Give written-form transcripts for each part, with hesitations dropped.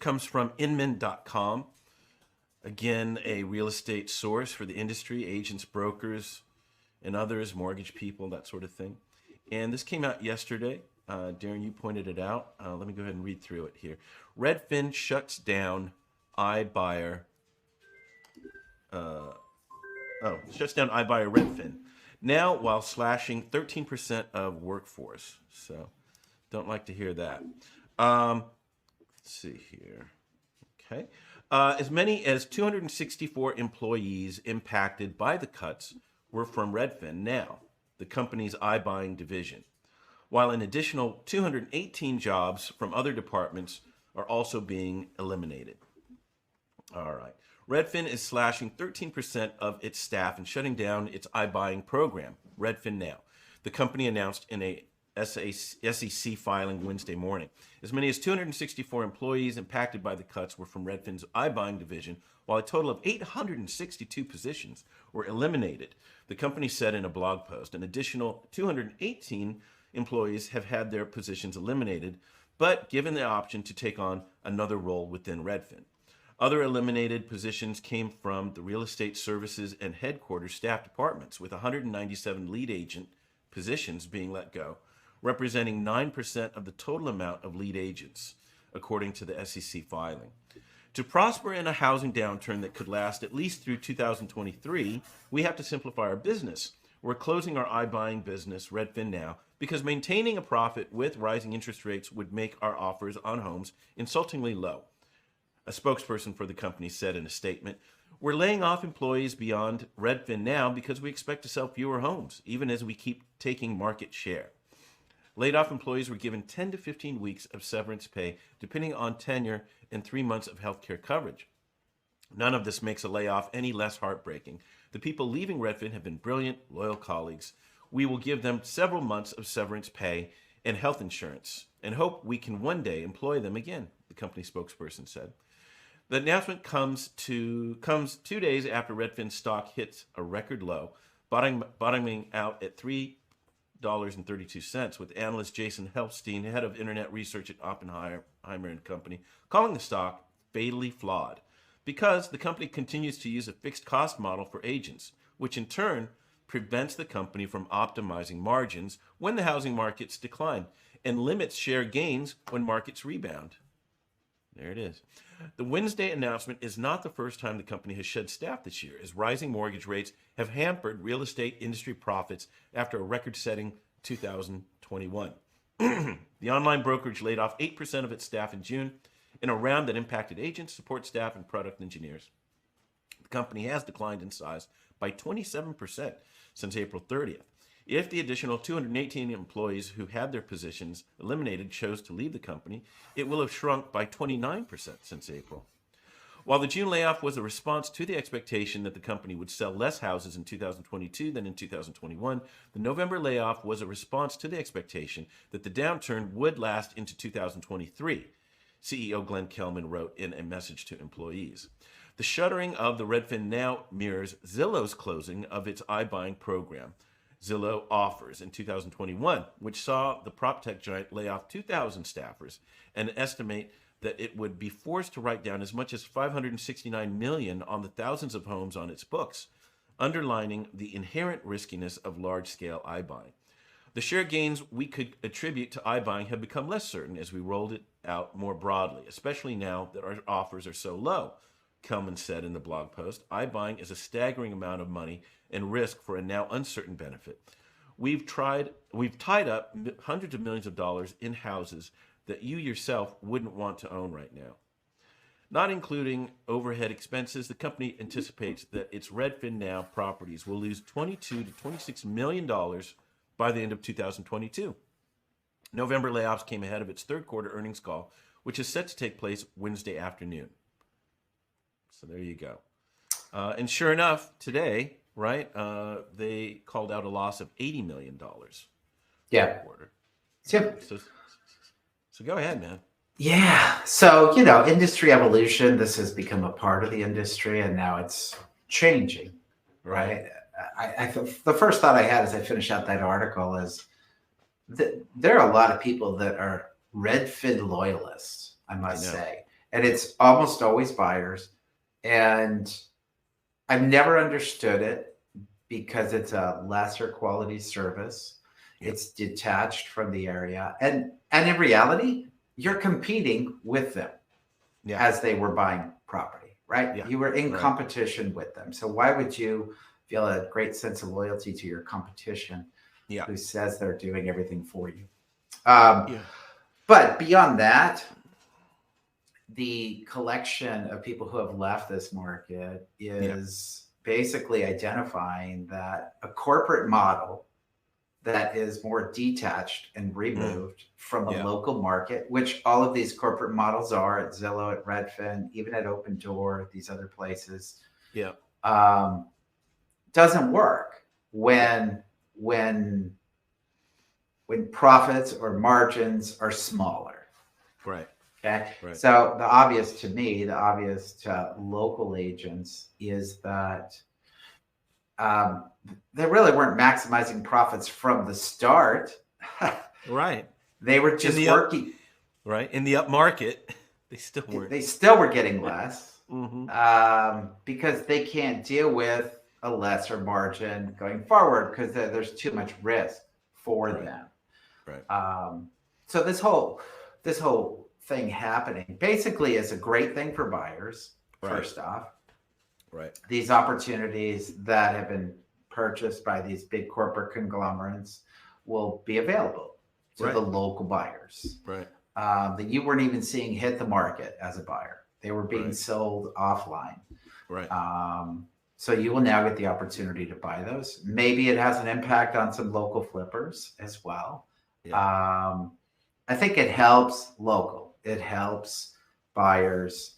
comes from Inman.com. Again, a real estate source for the industry, agents, brokers, and others, mortgage people, that sort of thing. And this came out yesterday. Darren, you pointed it out. Let me go ahead and read through it here. Redfin shuts down iBuyer. Shuts down iBuyer Redfin now while slashing 13% of workforce. So don't like to hear that. Let's see here. Okay. As many as 264 employees impacted by the cuts were from Redfin Now, the company's iBuying division, while an additional 218 jobs from other departments are also being eliminated. All right. Redfin is slashing 13% of its staff and shutting down its iBuying program, Redfin Now. The company announced in a SEC filing Wednesday morning. As many as 264 employees impacted by the cuts were from Redfin's iBuying division, while a total of 862 positions were eliminated. The company said in a blog post an additional 218 employees have had their positions eliminated, but given the option to take on another role within Redfin. Other eliminated positions came from the real estate services and headquarters staff departments, with 197 lead agent positions being let go, representing 9% of the total amount of lead agents, according to the SEC filing. To prosper in a housing downturn that could last at least through 2023, we have to simplify our business. We're closing our iBuying business, Redfin Now, because maintaining a profit with rising interest rates would make our offers on homes insultingly low. A spokesperson for the company said in a statement, "We're laying off employees beyond Redfin Now because we expect to sell fewer homes, even as we keep taking market share." Laid off employees were given 10 to 15 weeks of severance pay, depending on tenure and 3 months of healthcare coverage. None of this makes a layoff any less heartbreaking. The people leaving Redfin have been brilliant, loyal colleagues. We will give them several months of severance pay and health insurance and hope we can one day employ them again, the company spokesperson said. The announcement comes 2 days after Redfin stock hits a record low, bottoming out at $3.32, with analyst Jason Helfstein, head of internet research at Oppenheimer and Company, calling the stock fatally flawed because the company continues to use a fixed cost model for agents, which in turn prevents the company from optimizing margins when the housing markets decline and limits share gains when markets rebound. There it is. The Wednesday announcement is not the first time the company has shed staff this year, as rising mortgage rates have hampered real estate industry profits after a record-setting 2021. The online brokerage laid off 8% of its staff in June in a round that impacted agents, support staff, and product engineers. The company has declined in size by 27% since April 30th. If the additional 218 employees who had their positions eliminated chose to leave the company, it will have shrunk by 29% since April. While the June layoff was a response to the expectation that the company would sell less houses in 2022 than in 2021, the November layoff was a response to the expectation that the downturn would last into 2023, CEO Glenn Kelman wrote in a message to employees. The shuttering of the Redfin Now mirrors Zillow's closing of its iBuying program, Zillow Offers, in 2021, which saw the PropTech giant lay off 2,000 staffers and estimate that it would be forced to write down as much as $569 million on the thousands of homes on its books, underlining the inherent riskiness of large-scale iBuying. The share gains we could attribute to iBuying have become less certain as we rolled it out more broadly, especially now that our offers are so low, Kelman said in the blog post. iBuying is a staggering amount of money and risk for a now uncertain benefit. We've tied up hundreds of millions of dollars in houses that you yourself wouldn't want to own right now. Not including overhead expenses, the company anticipates that its Redfin Now properties will lose $22 to $26 million by the end of 2022. November layoffs came ahead of its third quarter earnings call, which is set to take place Wednesday afternoon. So there you go. And sure enough, today, right, they called out a loss of $80 million. Yeah. Quarter. Yep. So go ahead, man. Yeah. So, industry evolution, this has become a part of the industry and now it's changing, right? The first thought I had as I finished out that article is that there are a lot of people that are Redfin loyalists, I must say. and it's almost always buyers. And I've never understood it because it's a lesser quality service. It's detached from the area. And in reality, you're competing with them as they were buying property, right? Yeah. You were in competition with them. So why would you feel a great sense of loyalty to your competition who says they're doing everything for you? But beyond that, the collection of people who have left this market is basically identifying that a corporate model that is more detached and removed from the local market, which all of these corporate models are at Zillow, at Redfin, even at Opendoor, these other places, doesn't work when profits or margins are smaller. Right. Okay. Right. So the obvious to local agents is that they really weren't maximizing profits from the start. Right. They were just working. In the up market, they still weren't. They still were getting less because they can't deal with a lesser margin going forward because there's too much risk for them. Right. So this whole thing happening basically is a great thing for buyers. First off, these opportunities that have been purchased by these big corporate conglomerates will be available to the local buyers that you weren't even seeing hit the market as a buyer. They were being sold offline. So you will now get the opportunity to buy those. Maybe it has an impact on some local flippers as well. I think it helps local. It helps buyers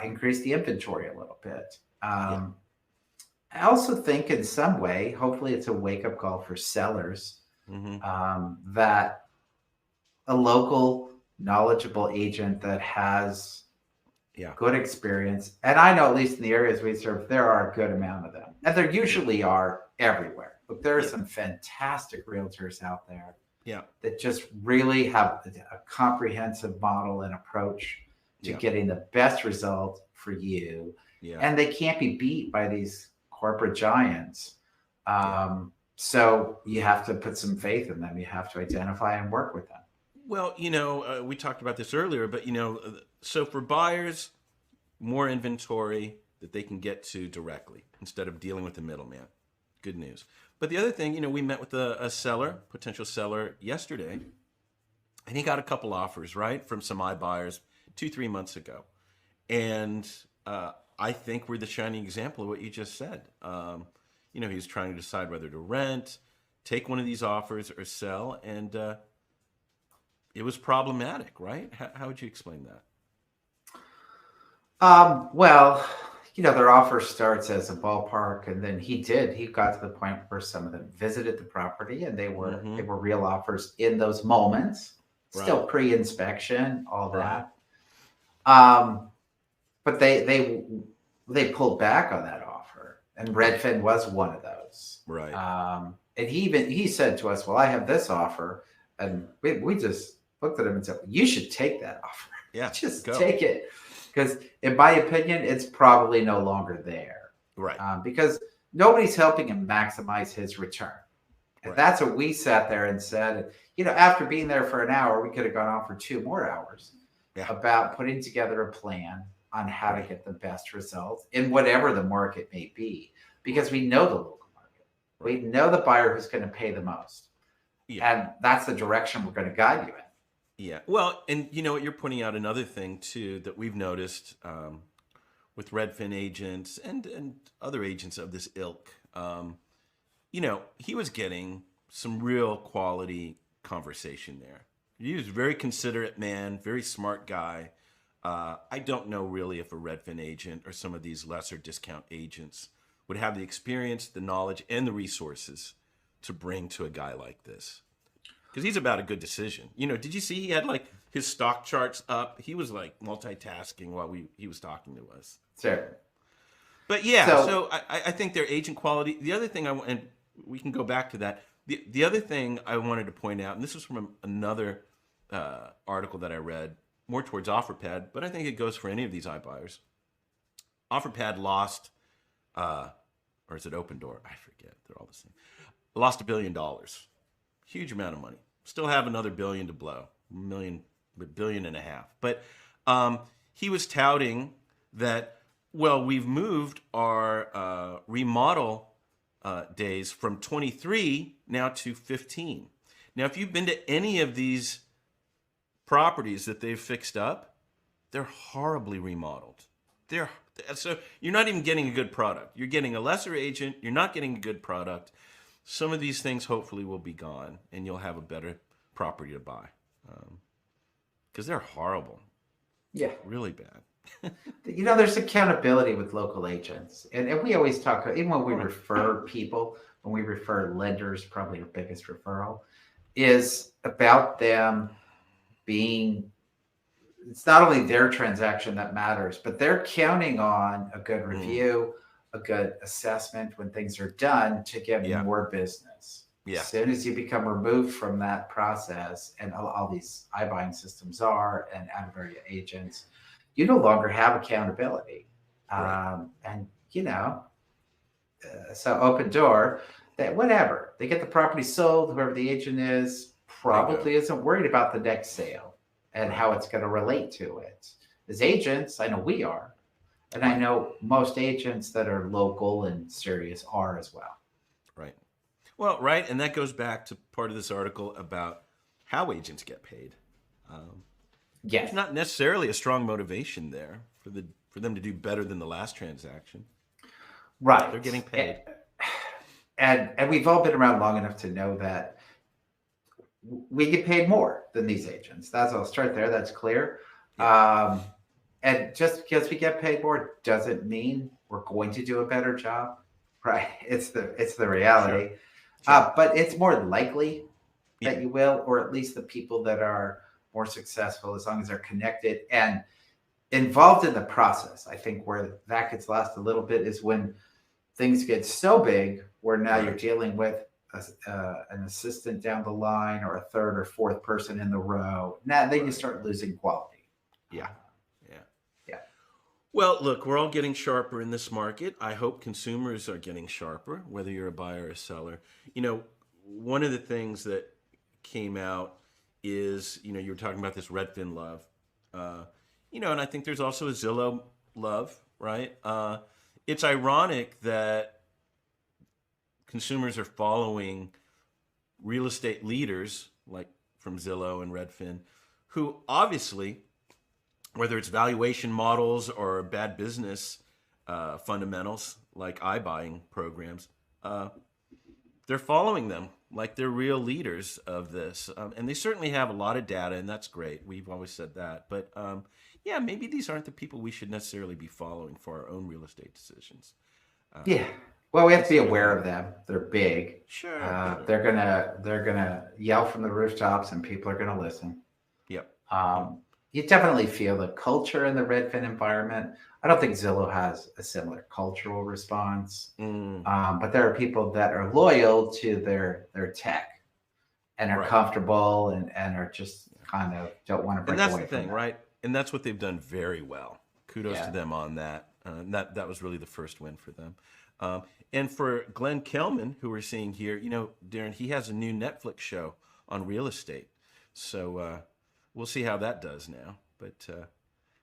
increase the inventory a little bit. I also think in some way, hopefully it's a wake-up call for sellers, that a local knowledgeable agent that has good experience, and I know at least in the areas we serve, there are a good amount of them. And there usually are everywhere. But there are some fantastic realtors out there that just really have a comprehensive model and approach to getting the best result for you. And they can't be beat by these corporate giants. So you have to put some faith in them. You have to identify and work with them. Well, we talked about this earlier, but, so for buyers, more inventory that they can get to directly instead of dealing with the middleman. Good news. But the other thing, we met with a potential seller yesterday, and he got a couple offers, from some iBuyers 2-3 months ago. And I think we're the shining example of what you just said. He was trying to decide whether to rent, take one of these offers, or sell, and it was problematic, right? How would you explain that? Well, their offer starts as a ballpark, and then he got to the point where some of them visited the property, and they were real offers in those moments, still pre-inspection, all that. But they pulled back on that offer, and Redfin was one of those. And he said to us, "Well, I have this offer," and we just looked at him and said, "You should take that offer. Just take it." Because in my opinion, it's probably no longer there. Because nobody's helping him maximize his return. And that's what we sat there and said. After being there for an hour, we could have gone on for 2 more hours about putting together a plan on how to get the best results in whatever the market may be. Because we know the local market. We know the buyer who's going to pay the most. And that's the direction we're going to guide you in. Yeah. Well, and you're pointing out another thing too that we've noticed with Redfin agents and other agents of this ilk. He was getting some real quality conversation there. He was a very considerate man, very smart guy. I don't know really if a Redfin agent or some of these lesser discount agents would have the experience, the knowledge, and the resources to bring to a guy like this. Because he's about a good decision. Did you see he had his stock charts up? He was multitasking while he was talking to us. Sure. But so I think their agent quality. The other thing and we can go back to that. The other thing I wanted to point out, and this was from another article that I read more towards Offerpad, but I think it goes for any of these iBuyers. Offerpad lost, or is it Opendoor? I forget. They're all the same. Lost $1 billion. Huge amount of money. Still have another billion to blow. $1.5 billion. But he was touting that, well, we've moved our remodel days from 23 now to 15. Now, if you've been to any of these properties that they've fixed up, they're horribly remodeled. So you're not even getting a good product. You're getting a lesser agent. You're not getting a good product. Some of these things hopefully will be gone, and you'll have a better property to buy. Because they're horrible. Yeah. Really bad. There's accountability with local agents. And we always talk, even when we refer people, when we refer lenders, probably our biggest referral, is about them being, it's not only their transaction that matters, but they're counting on a good review, a good assessment when things are done to get more business. Yeah. As soon as you become removed from that process, and all these iBuying systems are, and out-of-area agents, you no longer have accountability. Right. And, so Opendoor, that whatever, they get the property sold, whoever the agent is, probably isn't worried about the next sale and how it's going to relate to it. As agents, I know we are. And I know most agents that are local and serious are as well. Right. Well, right. And that goes back to part of this article about how agents get paid. Yes. There's not necessarily a strong motivation there for them to do better than the last transaction. Right. They're getting paid. And we've all been around long enough to know that we get paid more than these agents. I'll start there. That's clear. Yeah. And just because we get paid more doesn't mean we're going to do a better job, right? It's the reality. Sure. But it's more likely that you will, or at least the people that are more successful, as long as they're connected and involved in the process. I think where that gets lost a little bit is when things get so big where now you're dealing with an assistant down the line or a third or fourth person in the row. Now then you start losing quality. Yeah. Well, look, we're all getting sharper in this market. I hope consumers are getting sharper, whether you're a buyer or a seller. One of the things that came out is, you were talking about this Redfin love. And I think there's also a Zillow love, right? It's ironic that consumers are following real estate leaders like from Zillow and Redfin, who obviously, whether it's valuation models or bad business fundamentals like iBuying programs, they're following them like they're real leaders of this. And they certainly have a lot of data, and that's great. We've always said that. But maybe these aren't the people we should necessarily be following for our own real estate decisions. Well, we have to be aware of them. They're big. Sure. They're gonna yell from the rooftops, and people are gonna listen. Yep. You definitely feel the culture in the Redfin environment. I don't think Zillow has a similar cultural response, but there are people that are loyal to their tech and are comfortable and are just kind of don't want to break away from that. And that's the thing, right? And that's what they've done very well. Kudos to them on that. That was really the first win for them. And for Glenn Kelman, who we're seeing here, Darren, he has a new Netflix show on real estate. So we'll see how that does now. But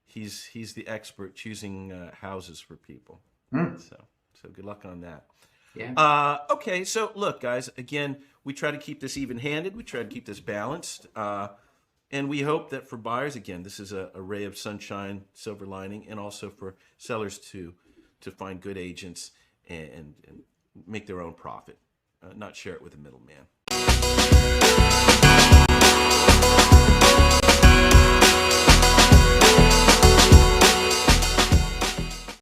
he's the expert choosing houses for people. So good luck on that. Yeah. Okay, so look, guys, again, we try to keep this even-handed. We try to keep this balanced. And we hope that for buyers, again, this is a ray of sunshine, silver lining, and also for sellers to find good agents and make their own profit, not share it with a middleman.